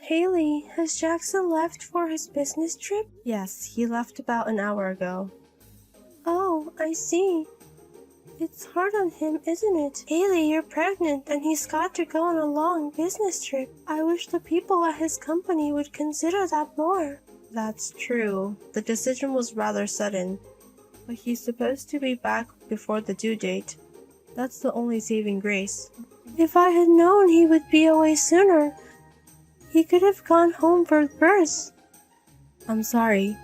Haley, has Jackson left for his business trip? Yes, he left about an hour ago. Oh, I see. It's hard on him, isn't it? Haley, you're pregnant and he's got to go on a long business trip. I wish the people at his company would consider that more. That's true. The decision was rather sudden. But he's supposed to be back before the due date. That's the only saving grace. If I had known he would be away sooner, he could have gone home for birth. I'm sorry.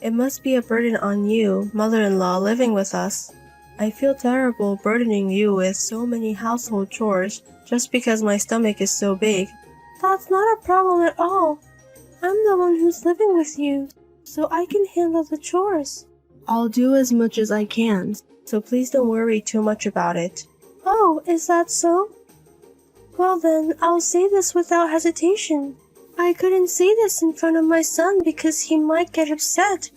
It must be a burden on you, mother-in-law, living with us. I feel terrible burdening you with so many household chores just because my stomach is so big. That's not a problem at all. I'm the one who's living with you, so I can handle the chores. I'll do as much as I can, so please don't worry too much about it. Oh, is that so? Well then, I'll say this without hesitation. I couldn't say this in front of my son because he might get upset.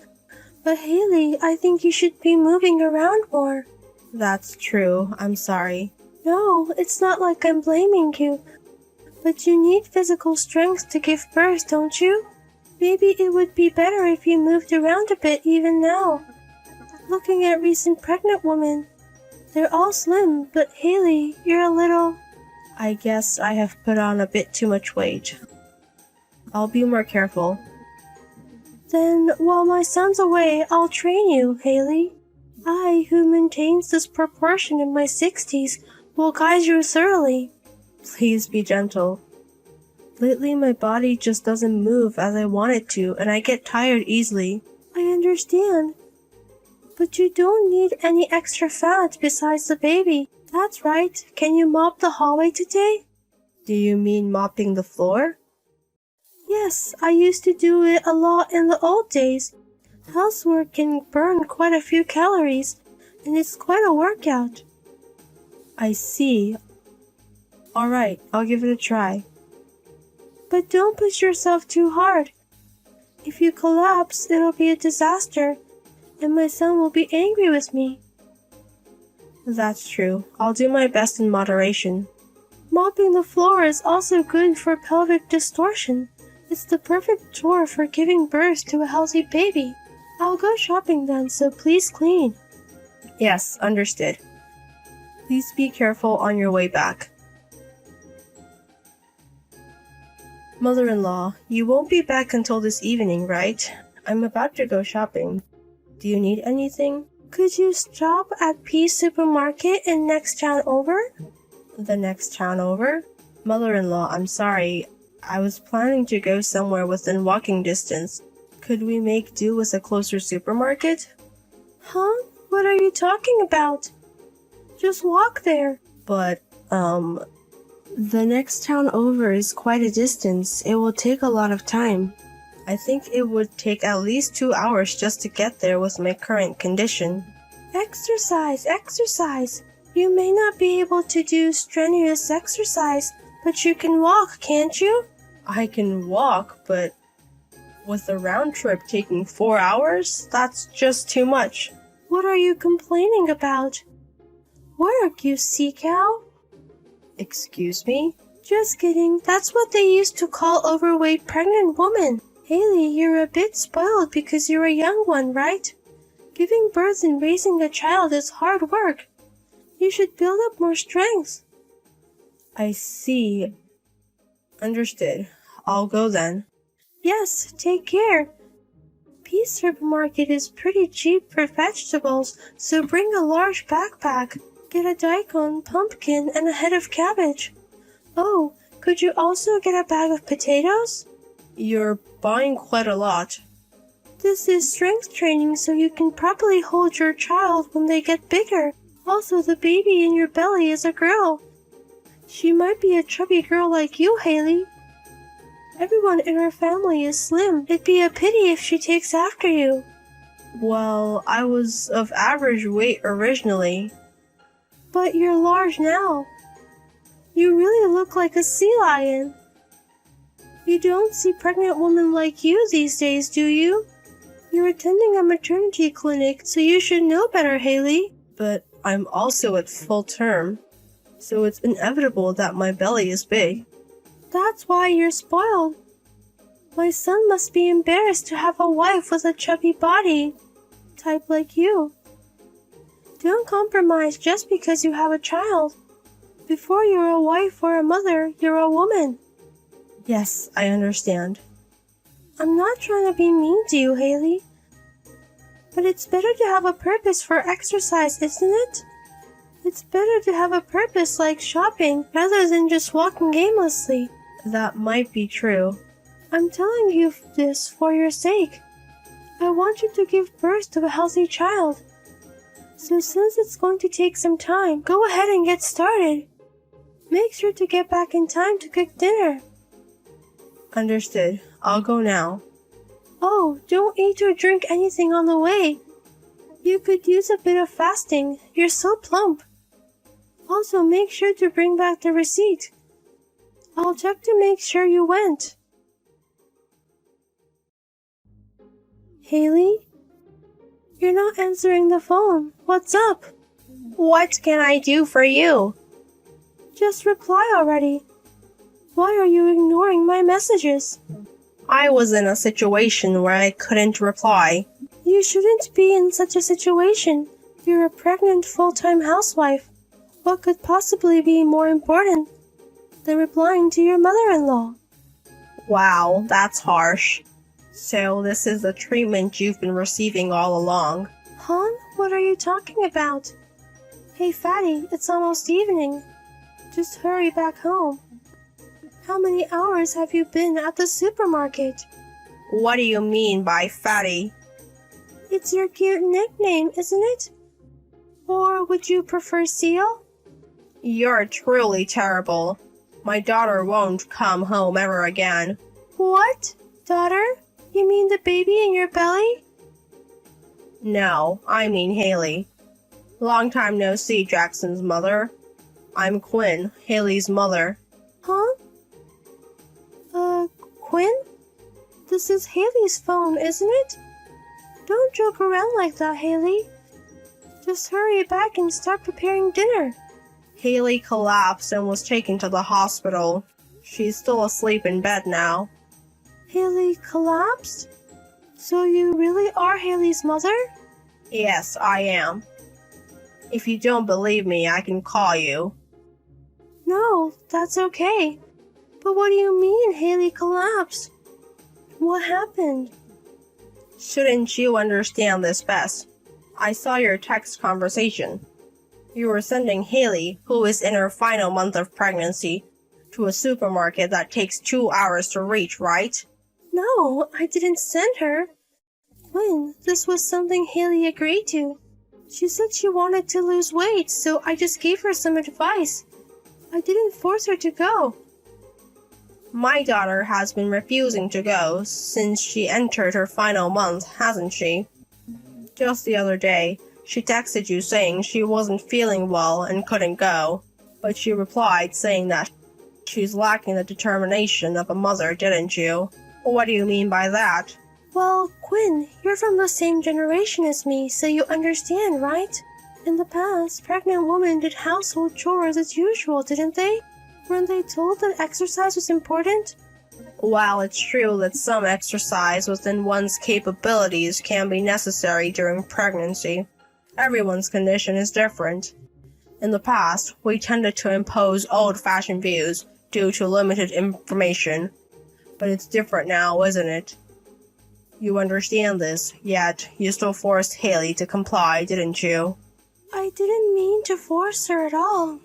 But Haley, I think you should be moving around more. That's true. I'm sorry. No, it's not like I'm blaming you. But you need physical strength to give birth, don't you? Maybe it would be better if you moved around a bit even now. Looking at recent pregnant women, they're all slim, but Haley, you're a little... I guess I have put on a bit too much weight. I'll be more careful. Then, while my son's away, I'll train you, Haley. I, who maintains this proportion in my 60s, will guide you thoroughly. Please be gentle. Lately, my body just doesn't move as I want it to, and I get tired easily. I understand. But you don't need any extra fat besides the baby. That's right. Can you mop the hallway today? Do you mean mopping the floor? Yes, I used to do it a lot in the old days. Housework can burn quite a few calories, and it's quite a workout. I see. Alright, I'll give it a try. But don't push yourself too hard. If you collapse, it'll be a disaster, and my son will be angry with me. That's true. I'll do my best in moderation. Mopping the floor is also good for pelvic distortion. It's the perfect chore for giving birth to a healthy baby. I'll go shopping then, so please clean. Yes, understood. Please be careful on your way back. Mother-in-law, you won't be back until this evening, right? I'm about to go shopping. Do you need anything? Could you stop at Peace Supermarket in next town over? The next town over? Mother-in-law, I'm sorry. I was planning to go somewhere within walking distance. Could we make do with a closer supermarket? Huh? What are you talking about? Just walk there. But, the next town over is quite a distance. It will take a lot of time. I think it would take at least 2 hours just to get there with my current condition. Exercise, exercise. You may not be able to do strenuous exercise, but you can walk, can't you? I can walk, but with the round trip taking 4 hours, that's just too much. What are you complaining about? Work, you sea cow. Excuse me? Just kidding. That's what they used to call overweight pregnant women. Haley, you're a bit spoiled because you're a young one, right? Giving birth and raising a child is hard work. You should build up more strength. I see. Understood. I'll go then. Yes, take care. Peace Supermarket is pretty cheap for vegetables, so bring a large backpack. Get a daikon, pumpkin, and a head of cabbage. Oh, could you also get a bag of potatoes? You're buying quite a lot. This is strength training so you can properly hold your child when they get bigger. Also, the baby in your belly is a girl. She might be a chubby girl like you, Haley. Everyone in her family is slim. It'd be a pity if she takes after you. Well, I was of average weight originally. But you're large now. You really look like a sea lion. You don't see pregnant women like you these days, do you? You're attending a maternity clinic, so you should know better, Haley. But I'm also at full term, so it's inevitable that my belly is big. That's why you're spoiled. My son must be embarrassed to have a wife with a chubby body, type like you. Don't compromise just because you have a child. Before you're a wife or a mother, you're a woman. Yes, I understand. I'm not trying to be mean to you, Haley. But it's better to have a purpose for exercise, isn't it? It's better to have a purpose like shopping rather than just walking aimlessly. That might be true. I'm telling you this for your sake. I want you to give birth to a healthy child. So since it's going to take some time, go ahead and get started. Make sure to get back in time to cook dinner. Understood. I'll go now. Oh, don't eat or drink anything on the way. You could use a bit of fasting. You're so plump. Also, make sure to bring back the receipt. I'll check to make sure you went. Haley? You're not answering the phone. What's up? What can I do for you? Just reply already. Why are you ignoring my messages? I was in a situation where I couldn't reply. You shouldn't be in such a situation. You're a pregnant full-time housewife. What could possibly be more important than replying to your mother-in-law? Wow, that's harsh. So this is the treatment you've been receiving all along. Huh? What are you talking about? Hey, Fatty, it's almost evening. Just hurry back home. How many hours have you been at the supermarket? What do you mean by Fatty? It's your cute nickname, isn't it? Or would you prefer Seal? You're truly terrible. My daughter won't come home ever again. What? Daughter? You mean the baby in your belly? No, I mean Haley. Long time no see, Jackson's mother. I'm Quinn, Haley's mother. Huh? Quinn? This is Haley's phone, isn't it? Don't joke around like that, Haley. Just hurry back and start preparing dinner. Haley collapsed and was taken to the hospital. She's still asleep in bed now. Haley collapsed? So you really are Haley's mother? Yes, I am. If you don't believe me, I can call you. No, that's okay. But what do you mean Haley collapsed? What happened? Shouldn't you understand this best? I saw your text conversation. You were sending Haley, who is in her final month of pregnancy, to a supermarket that takes 2 hours to reach, right? No, I didn't send her. Quinn, this was something Haley agreed to. She said she wanted to lose weight, so I just gave her some advice. I didn't force her to go. My daughter has been refusing to go since she entered her final month, hasn't she? Just the other day, she texted you saying she wasn't feeling well and couldn't go, but she replied saying that she's lacking the determination of a mother, didn't you? What do you mean by that? Well, Quinn, you're from the same generation as me, so you understand, right? In the past, pregnant women did household chores as usual, didn't they? Weren't they told that exercise was important? While it's true that some exercise within one's capabilities can be necessary during pregnancy, everyone's condition is different. In the past, we tended to impose old-fashioned views due to limited information. But it's different now, isn't it? You understand this, yet you still forced Haley to comply, didn't you? I didn't mean to force her at all.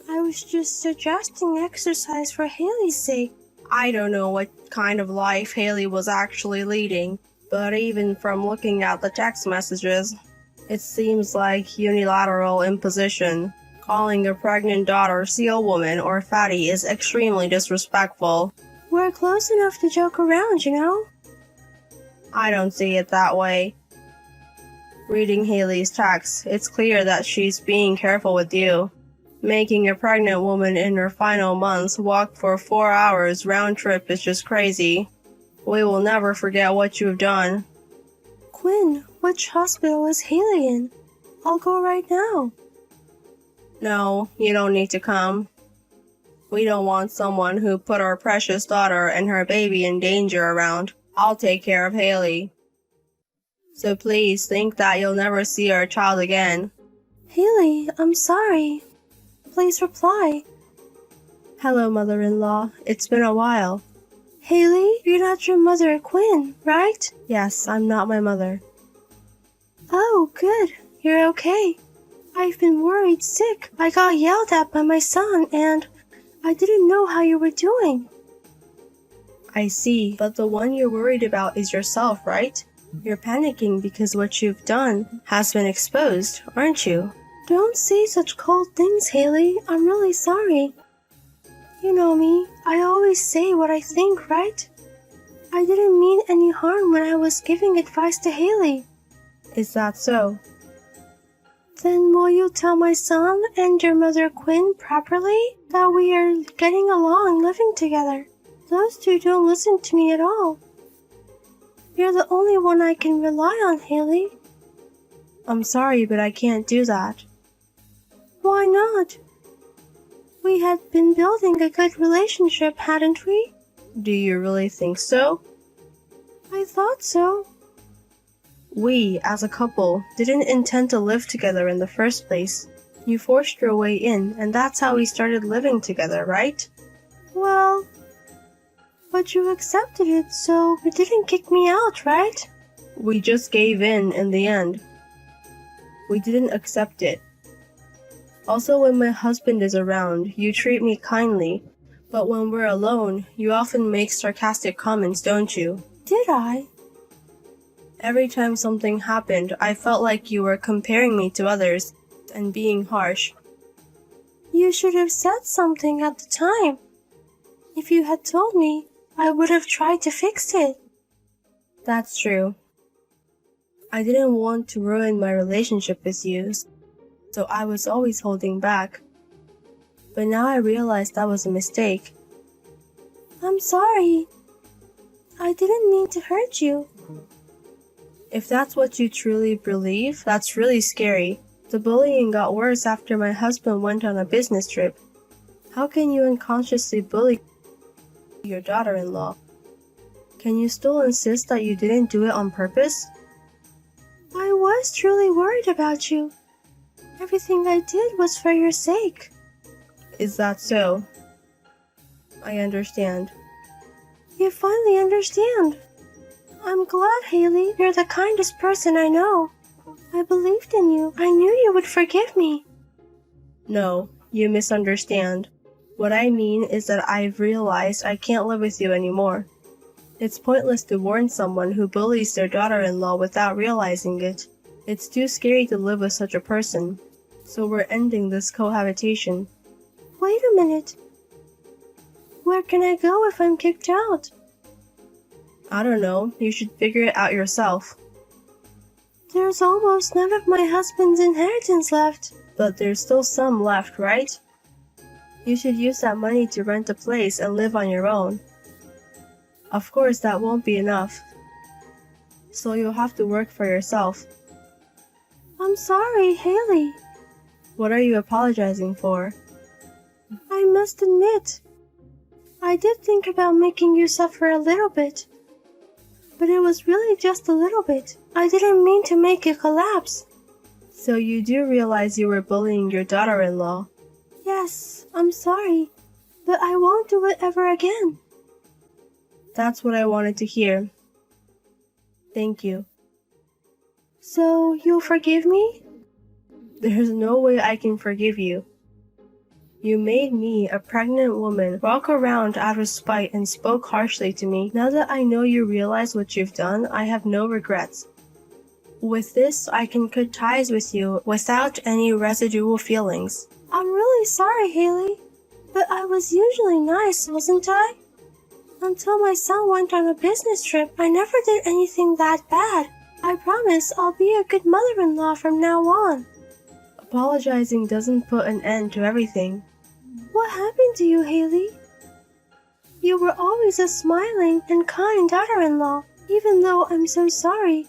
I was just suggesting exercise for Haley's sake. I don't know what kind of life Haley was actually leading, but even from looking at the text messages, it seems like unilateral imposition. Calling a pregnant daughter Seal Woman or Fatty is extremely disrespectful. We're close enough to joke around, you know? I don't see it that way. Reading Haley's text, it's clear that she's being careful with you. Making a pregnant woman in her final months walk for 4 hours round trip is just crazy. We will never forget what you've done. Quinn, which hospital is Haley in? I'll go right now. No, you don't need to come. We don't want someone who put our precious daughter and her baby in danger around. I'll take care of Haley. So please think that you'll never see our child again. Haley, I'm sorry. Please reply. Hello, mother-in-law. It's been a while. Haley, you're not your mother, Quinn, right? Yes, I'm not my mother. Oh, good. You're okay. I've been worried sick. I got yelled at by my son and I didn't know how you were doing. I see, but the one you're worried about is yourself, right? You're panicking because what you've done has been exposed, aren't you? Don't say such cold things, Haley. I'm really sorry. You know me. I always say what I think, right? I didn't mean any harm when I was giving advice to Haley. Is that so? Then will you tell my son and your mother Quinn properly that we are getting along living together? Those two don't listen to me at all. You're the only one I can rely on, Haley. I'm sorry, but I can't do that. Why not? We had been building a good relationship, hadn't we? Do you really think so? I thought so. We, as a couple, didn't intend to live together in the first place. You forced your way in, and that's how we started living together, right? Well, but you accepted it, so you didn't kick me out, right? We just gave in the end. We didn't accept it. Also, when my husband is around, you treat me kindly, but when we're alone, you often make sarcastic comments, don't you? Did I? Every time something happened, I felt like you were comparing me to others and being harsh. You should have said something at the time. If you had told me, I would have tried to fix it. That's true. I didn't want to ruin my relationship with you, so I was always holding back. But now I realize that was a mistake. I'm sorry. I didn't mean to hurt you. If that's what you truly believe, that's really scary. The bullying got worse after my husband went on a business trip. How can you unconsciously bully your daughter-in-law? Can you still insist that you didn't do it on purpose? I was truly worried about you. Everything I did was for your sake. Is that so? I understand. You finally understand. I'm glad, Haley. You're the kindest person I know. I believed in you. I knew you would forgive me. No, you misunderstand. What I mean is that I've realized I can't live with you anymore. It's pointless to warn someone who bullies their daughter-in-law without realizing it. It's too scary to live with such a person. So we're ending this cohabitation. Wait a minute. Where can I go if I'm kicked out? I don't know. You should figure it out yourself. There's almost none of my husband's inheritance left. But there's still some left, right? You should use that money to rent a place and live on your own. Of course, that won't be enough. So you'll have to work for yourself. I'm sorry, Haley. What are you apologizing for? I must admit, I did think about making you suffer a little bit. But it was really just a little bit. I didn't mean to make you collapse. So you do realize you were bullying your daughter-in-law? Yes, I'm sorry, but I won't do it ever again. That's what I wanted to hear. Thank you. So, you'll forgive me? There's no way I can forgive you. You made me, a pregnant woman, walk around out of spite and spoke harshly to me. Now that I know you realize what you've done, I have no regrets. With this, I can cut ties with you without any residual feelings. I'm really sorry, Haley, but I was usually nice, wasn't I? Until my son went on a business trip, I never did anything that bad. I promise I'll be a good mother-in-law from now on. Apologizing doesn't put an end to everything. What happened to you, Haley? You were always a smiling and kind daughter-in-law, even though I'm so sorry.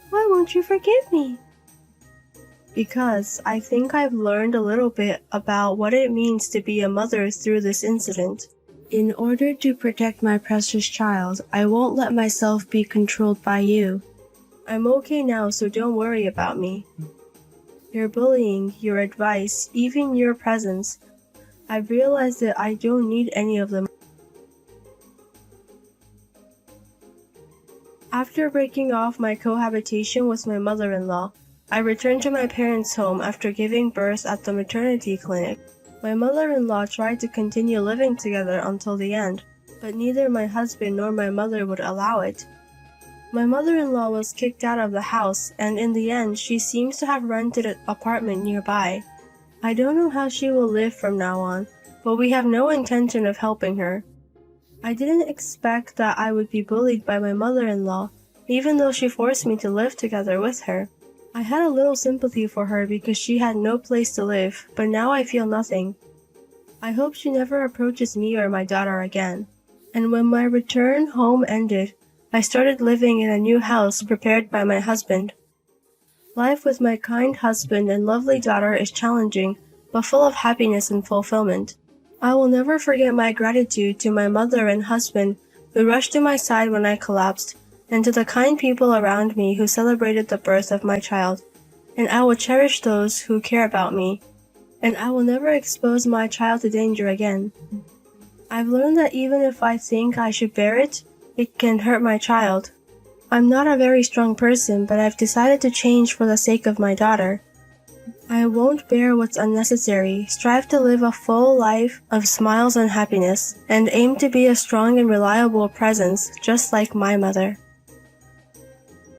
Why won't you forgive me? because I think I've learned a little bit about what it means to be a mother through this incident. In order to protect my precious child, I won't let myself be controlled by you. I'm okay now, so don't worry about me. Your bullying, your advice, even your presence, I've realized that I don't need any of them. After breaking off my cohabitation with my mother-in-law, I returned to my parents' home after giving birth at the maternity clinic. My mother-in-law tried to continue living together until the end, but neither my husband nor my mother would allow it. My mother-in-law was kicked out of the house, and in the end, she seems to have rented an apartment nearby. I don't know how she will live from now on, but we have no intention of helping her. I didn't expect that I would be bullied by my mother-in-law, even though she forced me to live together with her. I had a little sympathy for her because she had no place to live, but now I feel nothing. I hope she never approaches me or my daughter again. And when my return home ended, I started living in a new house prepared by my husband. Life with my kind husband and lovely daughter is challenging, but full of happiness and fulfillment. I will never forget my gratitude to my mother and husband who rushed to my side when I collapsed, and to the kind people around me who celebrated the birth of my child. And I will cherish those who care about me. And I will never expose my child to danger again. I've learned that even if I think I should bear it, it can hurt my child. I'm not a very strong person, but I've decided to change for the sake of my daughter. I won't bear what's unnecessary, strive to live a full life of smiles and happiness, and aim to be a strong and reliable presence, just like my mother.